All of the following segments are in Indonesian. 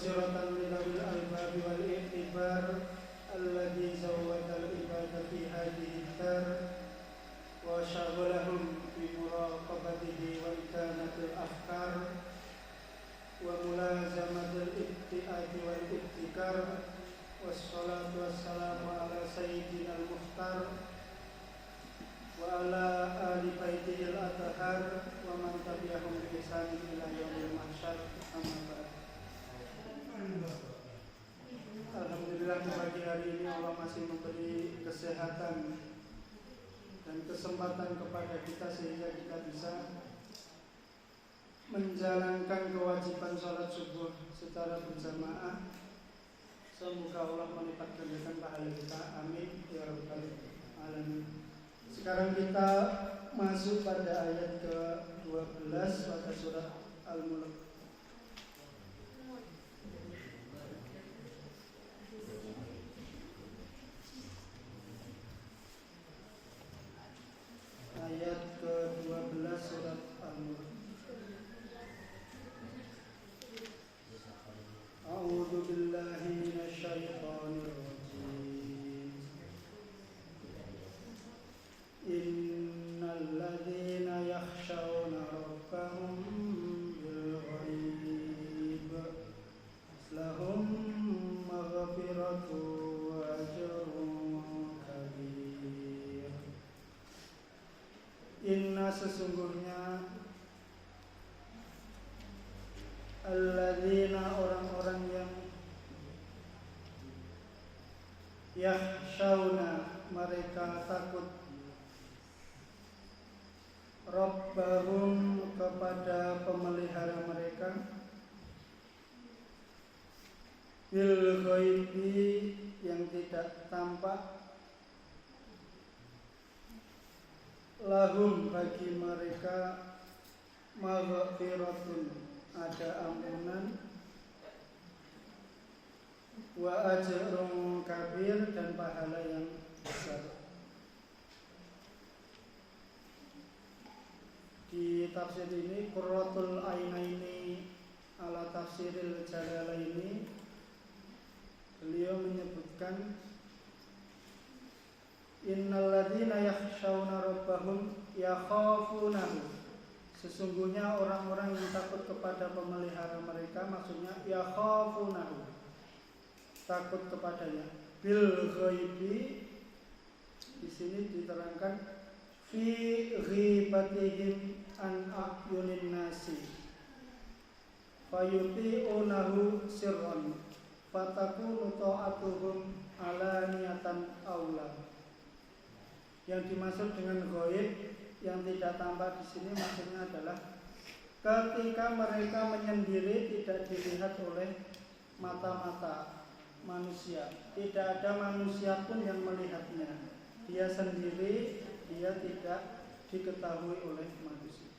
تبصرة لذوي الألباب والاعتبار الذي زود العباد في هذه الدار وشغلهم بمراقبته وإكانة الأفكار وملازمة الابتعاد والابتكار والصلاة والسلام على سيدنا المختار وعلى آل بيته الأطهار ومن تبعهم بإحسان إلى يوم المحsyar. Amma ba'd. Alhamdulillah pagi hari ini Allah masih memberi kesehatan dan kesempatan kepada kita sehingga kita bisa menjalankan kewajiban sholat subuh secara berjamaah. Semoga Allah melipat gandakan pahala kita. Amin ya rabbal alamin. Sekarang kita masuk pada ayat ke-12 pada surat Al-Mulk. Ayat ke-12 surat Al-Mulk. A'udzu billahi minasyaitonir rajim. Innal ladzina yakhshawna rabbahum bil ghaib lahum maghfiratun wa ajrun kabir. Inna sesungguhnya alladzina orang-orang yang yakhshawna mereka takut Rabbahum kepada pemelihara mereka bil ghaibi yang tidak tampak lahum bagi mereka maghfiratun ada ampunan wa ajrun kabir dan pahala yang besar. Di tafsir ini Qurratul Ainaini ala tafsiril Jalalaini, beliau menyebutkan innal ladzina yakhshawna rabbahum yakhafunahu, sesungguhnya orang-orang yang takut kepada pemelihara mereka, maksudnya yakhafunahu, takut kepadanya. Bil ghaibi di sini diterangkan fi ghibatihim an a'yunin nasi fayuti'unahu sirran fatakunu ta'atuhum alaniyatan aula. Yang dimaksud dengan ghaib yang tidak tampak di sini maksudnya adalah ketika mereka menyendiri tidak dilihat oleh mata-mata manusia, tidak ada manusia pun yang melihatnya, dia sendiri, dia tidak diketahui oleh manusia.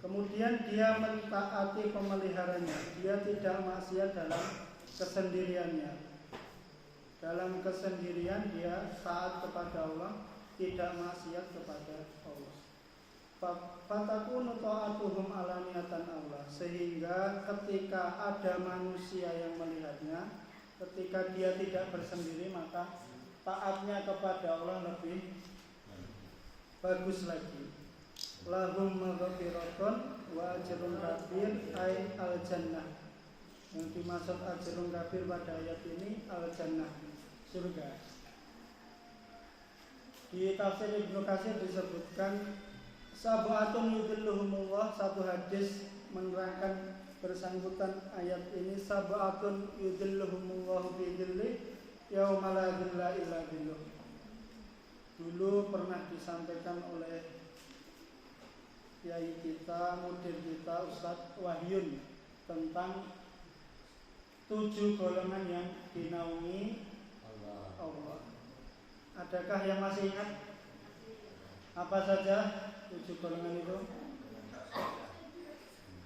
Kemudian dia mentaati pemeliharanya, dia tidak maksiat dalam kesendiriannya. Dalam kesendirian dia taat kepada Allah, tidak maksiat kepada Allah. Fatakunu ta'atuhum alaniyatan Allah, sehingga ketika ada manusia yang melihatnya, ketika dia tidak bersendiri, maka taatnya kepada Allah lebih bagus lagi. Lahum maghfiratun wa ajrun kabir ay al-jannah. Yang dimaksud ajrun kabir pada ayat ini al-jannah, surga. Di tafsir Ibnu Katsir disebutkan sab'atun yudhilluhumullah, satu hadis menerangkan bersangkutan ayat ini, sab'atun yudhilluhumullah bi dhillih yauma la dhilla illa dhilluh. Dulu pernah disampaikan oleh kiai kita, mudir kita, Ustadz Wahyun, tentang 7 golongan yang dinaungi Allah. Adakah yang masih ingat? Apa saja 7 golongan itu?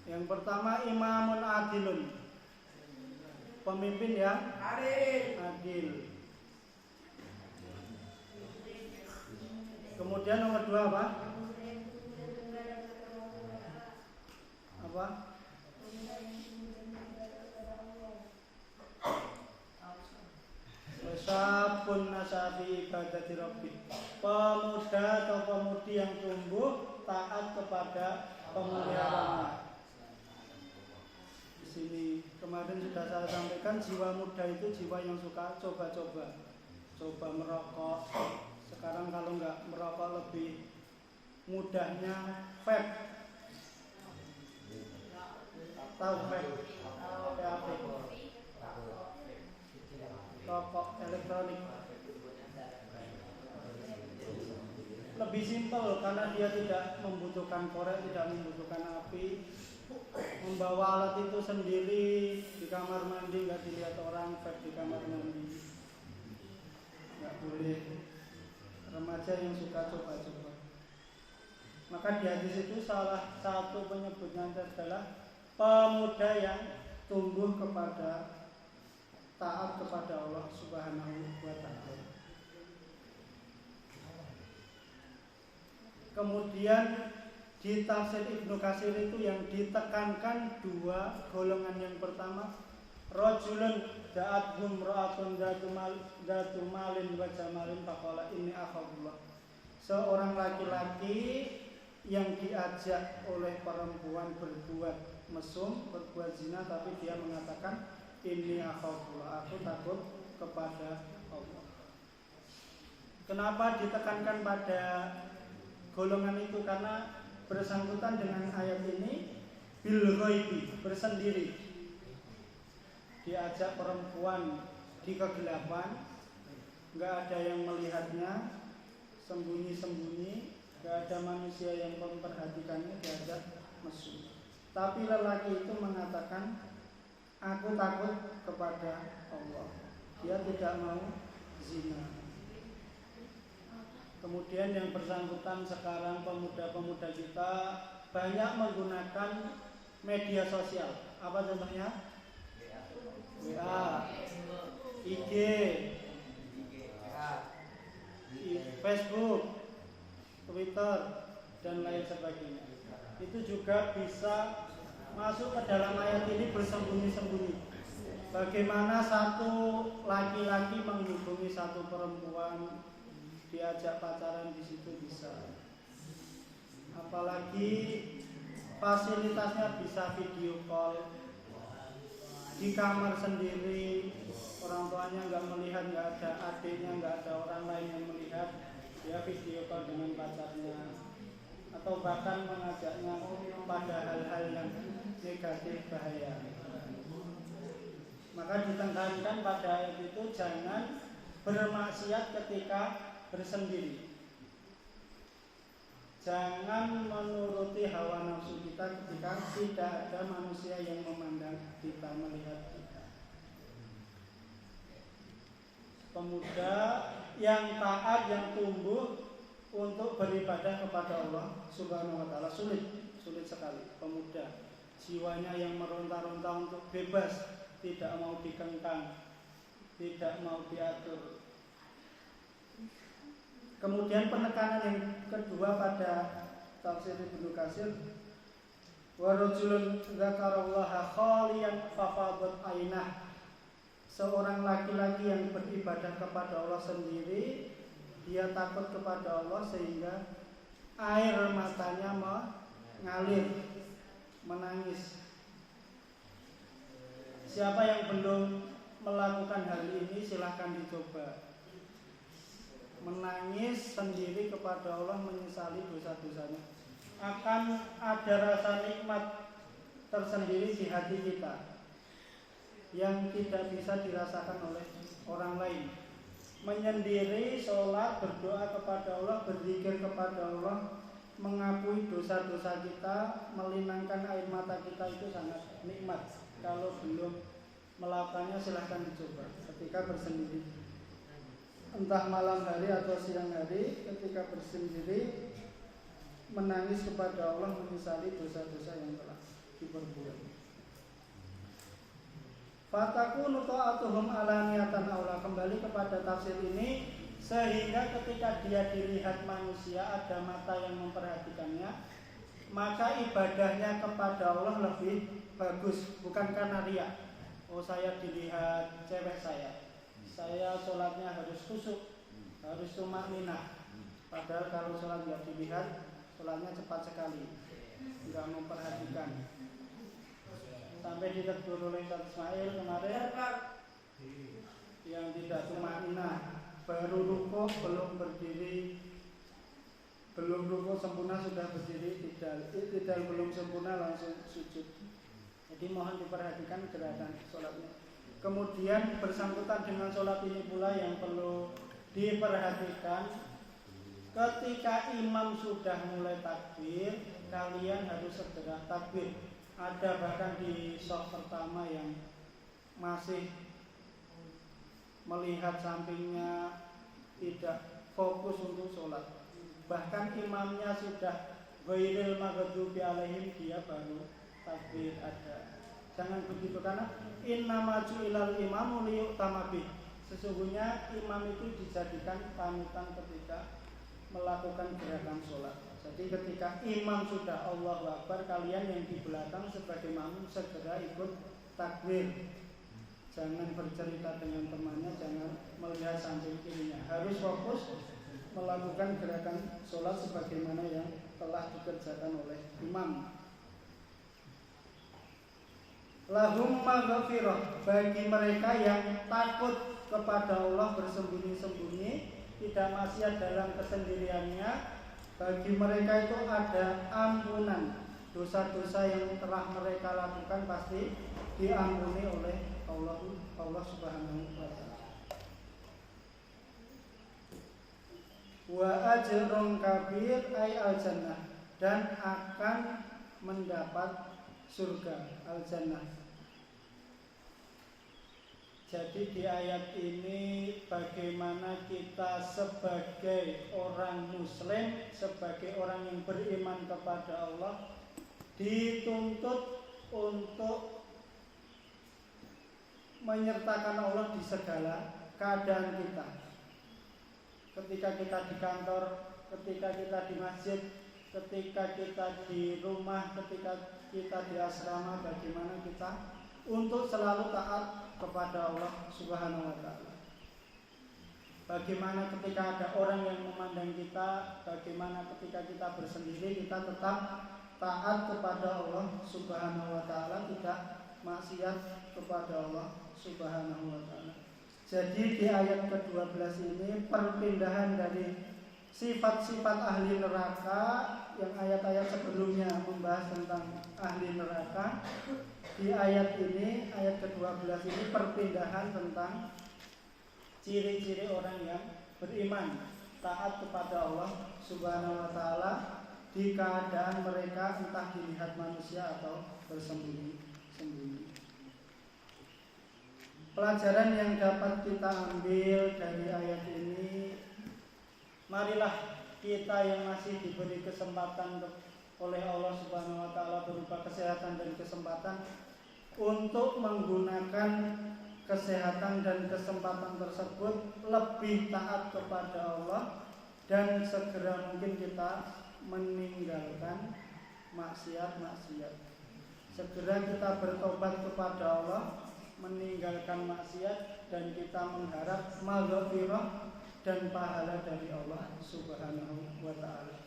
Yang pertama imamun adilun, pemimpin yang adil. Kemudian nomor 2 apa? Apa? nasha fi ibadati rabbih. Pemuda atau pemudi yang tumbuh taat kepada pemeliharaan. Di sini kemarin sudah saya sampaikan, jiwa muda itu jiwa yang suka coba-coba, coba merokok. Sekarang kalau nggak merokok lebih mudahnya vape. Tahu vape? PAP. Rokok elektronik. Lebih simpel karena dia tidak membutuhkan korek, tidak membutuhkan api. Membawa alat itu sendiri di kamar mandi, nggak dilihat orang. Vape di kamar mandi nggak boleh. Remaja yang suka coba-coba. Maka di hadis itu salah satu penyebutnya adalah pemuda yang tumbuh kepada taat kepada Allah Subhanahu wa ta'ala. Kemudian di tafsir Ibnu Katsir itu yang ditekankan dua golongan. Yang pertama, rajulun da'athum ra'atun datu malin wa jamalin faqala inni akhafullah. Seorang laki-laki yang diajak oleh perempuan berbuat mesum, berbuat zina, tapi dia mengatakan inni akhafullah, aku takut kepada Allah. Kenapa ditekankan pada golongan itu? Karena bersangkutan dengan ayat ini, bil ghaibi, bersendiri. Diajak perempuan di kegelapan, nggak ada yang melihatnya, sembunyi-sembunyi, nggak ada manusia yang memperhatikannya, diajak mesum. Tapi lelaki itu mengatakan, aku takut kepada Allah. Dia tidak mau zina. Kemudian yang bersangkutan sekarang, pemuda-pemuda kita banyak menggunakan media sosial. Apa contohnya? WA, IG, Facebook, Twitter, dan lain sebagainya. Itu juga bisa masuk ke dalam ayat ini bersembunyi-sembunyi. Bagaimana satu laki-laki menghubungi satu perempuan, diajak pacaran di situ bisa. Apalagi fasilitasnya bisa video call di kamar sendiri, orang tuanya nggak melihat, nggak ada adiknya, nggak ada orang lain yang melihat, dia video call dengan pacarnya, atau bahkan mengajaknya pada hal-hal yang negatif, bahaya. Maka ditekankan pada ayat itu jangan bermaksiat ketika bersendiri. Jangan menuruti hawa nafsu kita ketika tidak ada manusia yang memandang kita, melihat kita. Pemuda yang taat, yang tumbuh untuk beribadah kepada Allah Subhanahu wa ta'ala sulit sekali. Pemuda jiwanya yang meronta-ronta untuk bebas, tidak mau dikengkang, tidak mau diatur. Kemudian penekanan yang kedua pada tafsir Ibnu Katsir, wa rajulun dzakarallaha khaliyan fafadat ainah. Seorang laki-laki yang beribadah kepada Allah sendiri, dia takut kepada Allah sehingga air matanya mengalir, menangis. Siapa yang belum melakukan hal ini silahkan dicoba. Menangis sendiri kepada Allah, menyesali dosa-dosanya. Akan ada rasa nikmat tersendiri di hati kita yang tidak bisa dirasakan oleh orang lain. Menyendiri, sholat, berdoa kepada Allah, berzikir kepada Allah, mengakui dosa-dosa kita, melinangkan air mata kita, itu sangat nikmat. Kalau belum melakukannya silahkan dicoba ketika bersendiri, entah malam hari atau siang hari. Ketika bersendiri, menangis kepada Allah, menyesali dosa-dosa yang telah diperbuat. Fatakunu ta'atuhum alaniyatan aula. Kembali kepada tafsir ini, sehingga ketika dia dilihat manusia, ada mata yang memperhatikannya, maka ibadahnya kepada Allah lebih bagus. Bukan karena riya, oh saya dilihat cewek saya sholatnya harus khusyuk, harus tumakninah. Padahal kalau sholat nggak dilihat, sholatnya cepat sekali, nggak memperhatikan. Sampai ditegur oleh Ustaz Ismail kemarin, yang tidak tumakninah, baru rukuk belum berdiri, belum rukuk sempurna sudah berdiri, tidak belum sempurna langsung sujud. Jadi mohon diperhatikan gerakan sholatnya. Kemudian bersangkutan dengan sholat ini pula yang perlu diperhatikan, ketika imam sudah mulai takbir, kalian harus segera takbir. Ada bahkan di shaf pertama yang masih melihat sampingnya, tidak fokus untuk sholat. Bahkan imamnya sudah ghairil maghdubi alaihim, dia baru takbir. Ada. Jangan begitu, karena innama ju'ilal imamu liyu'tama bih. Sesungguhnya imam itu dijadikan panutan ketika melakukan gerakan sholat. Jadi ketika imam sudah Allahu Akbar, kalian yang di belakang sebagai makmum segera ikut takbir. Jangan bercerita dengan temannya, jangan melihat samping kirinya. Harus fokus melakukan gerakan sholat sebagaimana yang telah dikerjakan oleh imam. Lahum maghfirah, bagi mereka yang takut kepada Allah bersembunyi-sembunyi, tidak maksiat dalam kesendiriannya, bagi mereka itu ada ampunan. Dosa-dosa yang telah mereka lakukan pasti diampuni oleh Allah Subhanahu wa ta'ala. Wa ajrun kabir ay al-jannah, dan akan mendapat surga al-jannah. Jadi di ayat ini bagaimana kita sebagai orang muslim, sebagai orang yang beriman kepada Allah, dituntut untuk menyertakan Allah di segala keadaan kita. Ketika kita di kantor, ketika kita di masjid, ketika kita di rumah, ketika kita di asrama, bagaimana kita untuk selalu taat kepada Allah Subhanahu wa ta'ala. Bagaimana ketika ada orang yang memandang kita, bagaimana ketika kita bersendiri, kita tetap taat kepada Allah Subhanahu wa ta'ala, tidak maksiat kepada Allah Subhanahu wa ta'ala. Jadi di ayat ke-12 ini perpindahan dari sifat-sifat ahli neraka yang ayat-ayat sebelumnya membahas tentang ahli neraka. Di ayat ini, ayat ke-12 ini perpindahan tentang ciri-ciri orang yang beriman, taat kepada Allah Subhanahu wa ta'ala di keadaan mereka entah dilihat manusia atau bersembunyi-sembunyi. Pelajaran yang dapat kita ambil dari ayat ini, marilah kita yang masih diberi kesempatan oleh Allah Subhanahu wa ta'ala berupa kesehatan dan kesempatan untuk menggunakan kesehatan dan kesempatan tersebut lebih taat kepada Allah, dan segera mungkin kita meninggalkan maksiat-maksiat. Segera kita bertobat kepada Allah, meninggalkan maksiat, dan kita mengharap maghfirah dan pahala dari Allah Subhanahu wa ta'ala.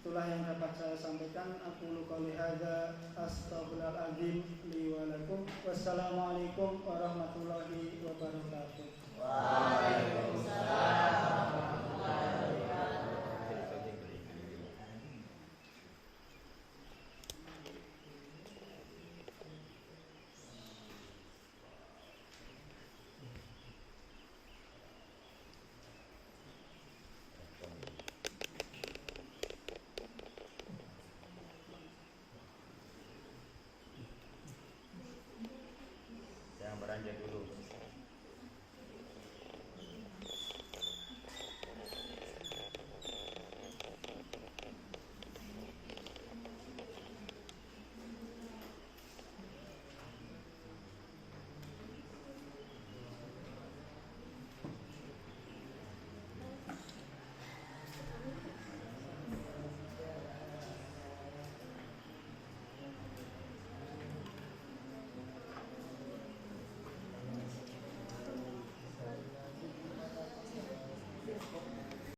Itulah yang dapat saya sampaikan. Aku qouli hadza astaghfirullahaladzim li wa lakum. Wassalamualaikum warahmatullahi wabarakatuh. Waalaikumsalam warahmatullahi wabarakatuh. Yang beranjak dulu.